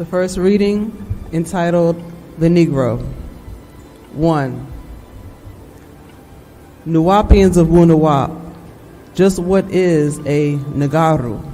The first reading, entitled The Negro. 1. Nuwapians of Wunuwap, just what is a Negaru,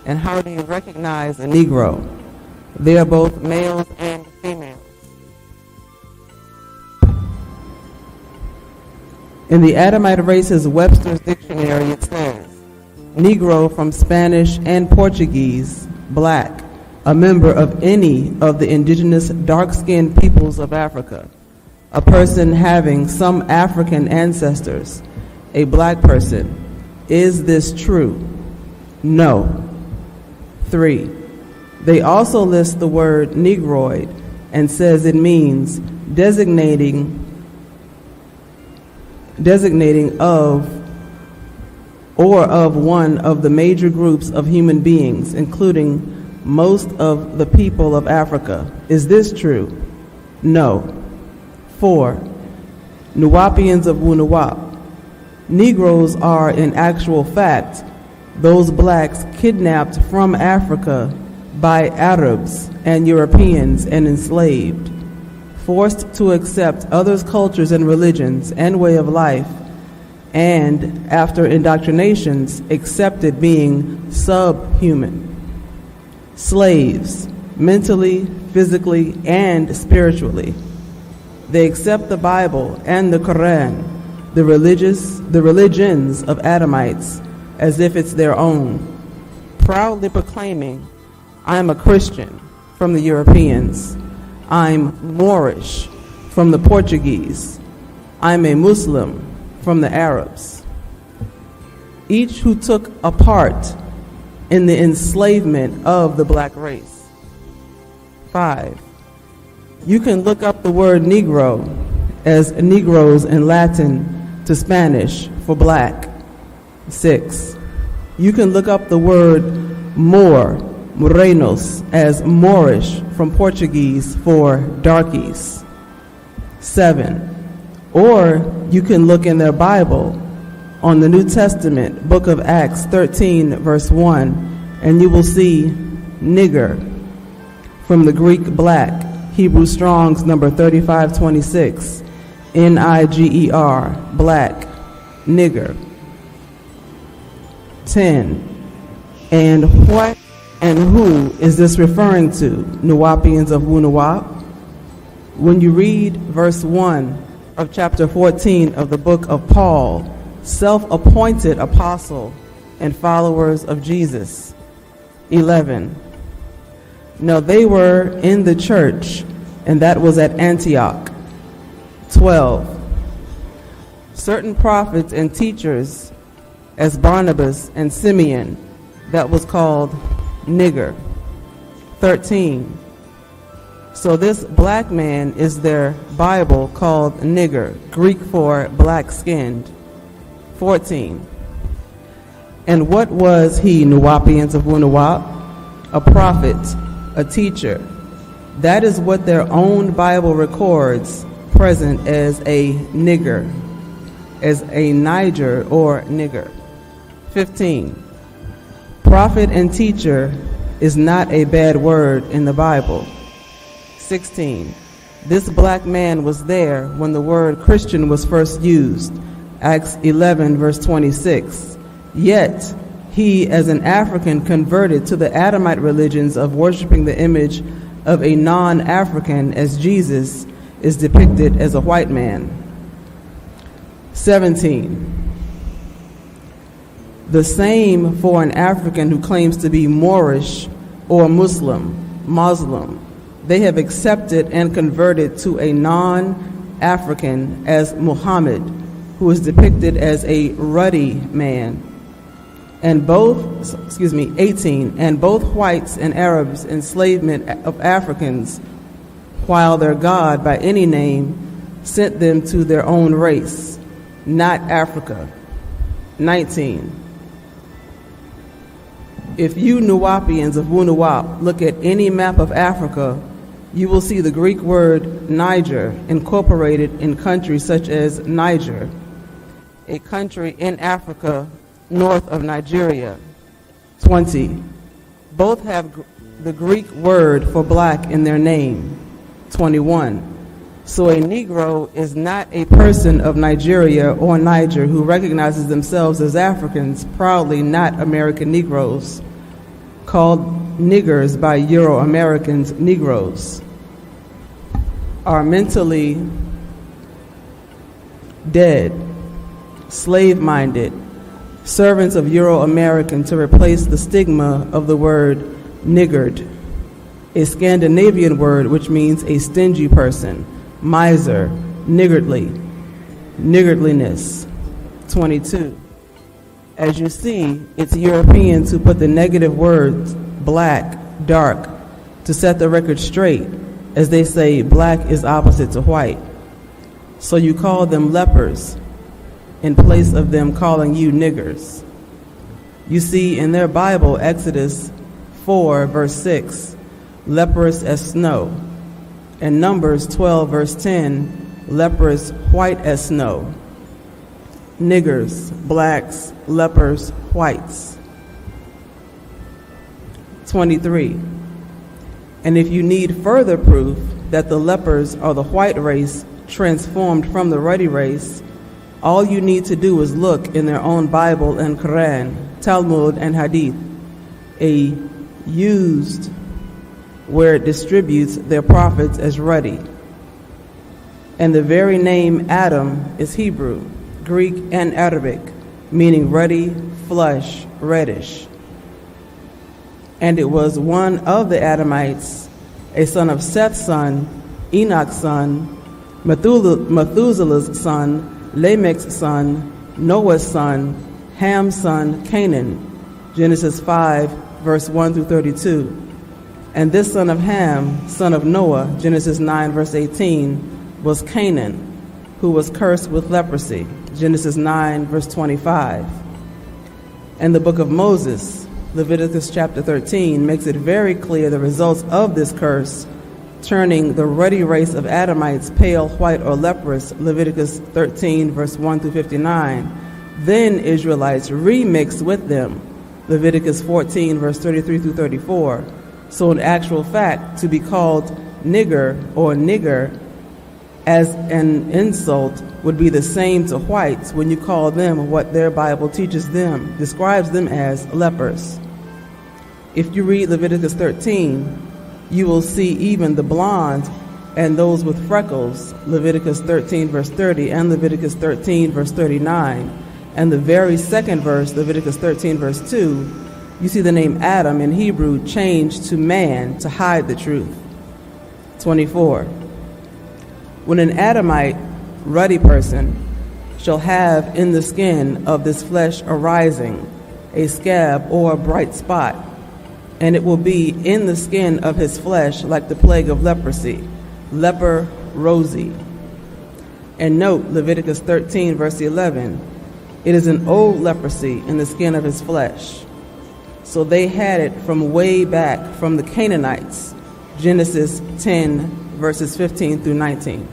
and how do you recognize a Negro? They are both males and females. In the Adamite Races Webster's Dictionary, it says, Negro from Spanish and Portuguese, black, a member of any of the indigenous dark-skinned peoples of Africa, a person having some African ancestors, a black person. Is this true? No. 3. They also list the word Negroid and says it means designating of or of one of the major groups of human beings, including most of the people of Africa. Is this true? No. 4. Nuwapians of Wunuwap. Negroes are, in actual fact, those blacks kidnapped from Africa by Arabs and Europeans and enslaved, forced to accept others' cultures and religions and way of life, and after indoctrinations accepted being subhuman. Slaves, mentally, physically, and spiritually. They accept the Bible and the Quran, the religions of Adamites, as if it's their own, proudly proclaiming, I'm a Christian from the Europeans, I'm Moorish from the Portuguese, I'm a Muslim from the Arabs. Each who took a part in the enslavement of the black race. 5. You can look up the word Negro as Negroes in Latin to Spanish for black. 6. You can look up the word Moor, Morenos, as Moorish from Portuguese for darkies. 7. Or you can look in their Bible on the New Testament, book of Acts 13, verse 1, and you will see nigger, from the Greek black, Hebrew Strong's number 3526, Niger, black, nigger. 10. And what and who is this referring to, Nuwapians of Wunuwap? When you read verse 1 of chapter 14 of the book of Paul, self-appointed apostle and followers of Jesus. 11. No, they were in the church, and that was at Antioch. 12. Certain prophets and teachers, as Barnabas and Simeon, that was called nigger. 13. So this black man is their Bible called nigger, Greek for black-skinned. 14. And what was he, Nuwapians of Wunuwap? A prophet, a teacher. That is what their own Bible records present as a nigger, as a Niger or nigger. 15. Prophet and teacher is not a bad word in the Bible. 16. This black man was there when the word Christian was first used. Acts 11, verse 26. Yet, he, as an African, converted to the Adamite religions of worshiping the image of a non-African, as Jesus is depicted as a white man. 17. The same for an African who claims to be Moorish or Muslim. They have accepted and converted to a non-African as Muhammad, who is depicted as a ruddy man. And 18, and both whites and Arabs' enslavement of Africans, while their God by any name sent them to their own race, not Africa. 19. If you Nuwapians of Wunuwap look at any map of Africa, you will see the Greek word Niger incorporated in countries such as Niger, a country in Africa north of Nigeria. 20. Both have the Greek word for black in their name. 21. So a Negro is not a person of Nigeria or Niger who recognizes themselves as Africans, proudly not American Negroes, called niggers by Euro-Americans Negroes, are mentally dead, slave-minded, servants of Euro-American to replace the stigma of the word niggard, a Scandinavian word which means a stingy person, miser, niggardly, niggardliness. 22. As you see, it's Europeans who put the negative words black, dark, to set the record straight, as they say black is opposite to white. So you call them lepers in place of them calling you niggers. You see in their Bible, Exodus 4, verse 6, leprous as snow, and Numbers 12, verse 10, leprous white as snow. Niggers, blacks, lepers, whites. 23. And if you need further proof that the lepers are the white race transformed from the ruddy race, all you need to do is look in their own Bible and Quran, Talmud and Hadith, a used where it distributes their prophets as ruddy. And the very name Atum is Hebrew, Greek, and Arabic, meaning ruddy, flush, reddish. And it was one of the Adamites, a son of Seth's son, Enoch's son, Methuselah's son, Lamech's son, Noah's son, Ham's son, Canaan, Genesis 5, verse 1 through 32. And this son of Ham, son of Noah, Genesis 9, verse 18, was Canaan, who was cursed with leprosy, Genesis 9, verse 25. And the book of Moses, Leviticus chapter 13, makes it very clear the results of this curse, turning the ruddy race of Adamites pale, white, or leprous, Leviticus 13, verse 1 through 59. Then Israelites remixed with them, Leviticus 14, verse 33 through 34. So in actual fact, to be called nigger or nigger as an insult would be the same to whites when you call them what their Bible teaches them, describes them as lepers. If you read Leviticus 13, you will see even the blonde and those with freckles, Leviticus 13, verse 30, and Leviticus 13, verse 39. And the very second verse, Leviticus 13, verse 2, you see the name Adam in Hebrew changed to man to hide the truth. 24. When an Adamite, ruddy person, shall have in the skin of this flesh arising a scab or a bright spot, and it will be in the skin of his flesh like the plague of leprosy, leper rosy. And note Leviticus 13, verse 11, it is an old leprosy in the skin of his flesh. So they had it from way back from the Canaanites, Genesis 10, verses 15 through 19.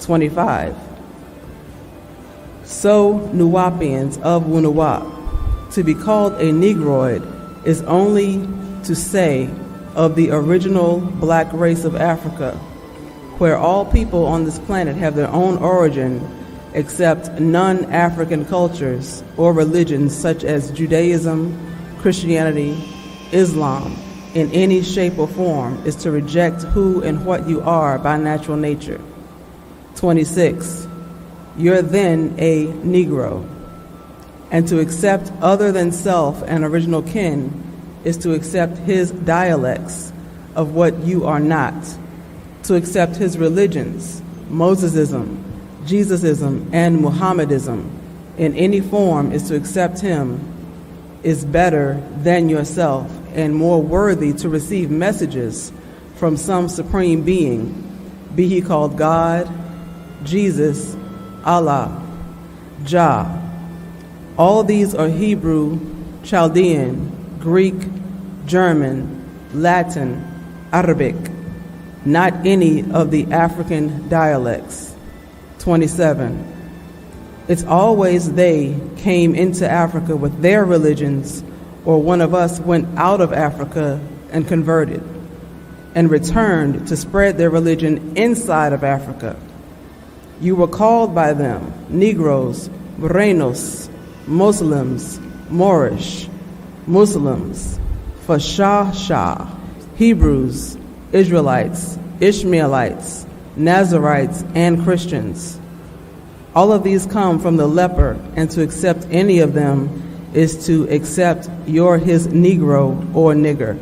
25. So Nuwapians of Wunuwap, to be called a Negroid is only to say of the original black race of Africa, where all people on this planet have their own origin except non-African cultures or religions such as Judaism, Christianity, Islam, in any shape or form, is to reject who and what you are by natural nature. 26. You're then a Negro. And to accept other than self and original kin is to accept his dialects of what you are not. To accept his religions, Mosesism, Jesusism, and Muhammadism in any form is to accept him is better than yourself and more worthy to receive messages from some supreme being, be he called God, Jesus, Allah, Jah. All these are Hebrew, Chaldean, Greek, German, Latin, Arabic, not any of the African dialects. 27. It's always they came into Africa with their religions, or one of us went out of Africa and converted, and returned to spread their religion inside of Africa. You were called by them Negroes, Morenos, Muslims, Moorish, Muslims, Fashasha, Hebrews, Israelites, Ishmaelites, Nazarites, and Christians. All of these come from the leper, and to accept any of them is to accept you're his Negro or nigger.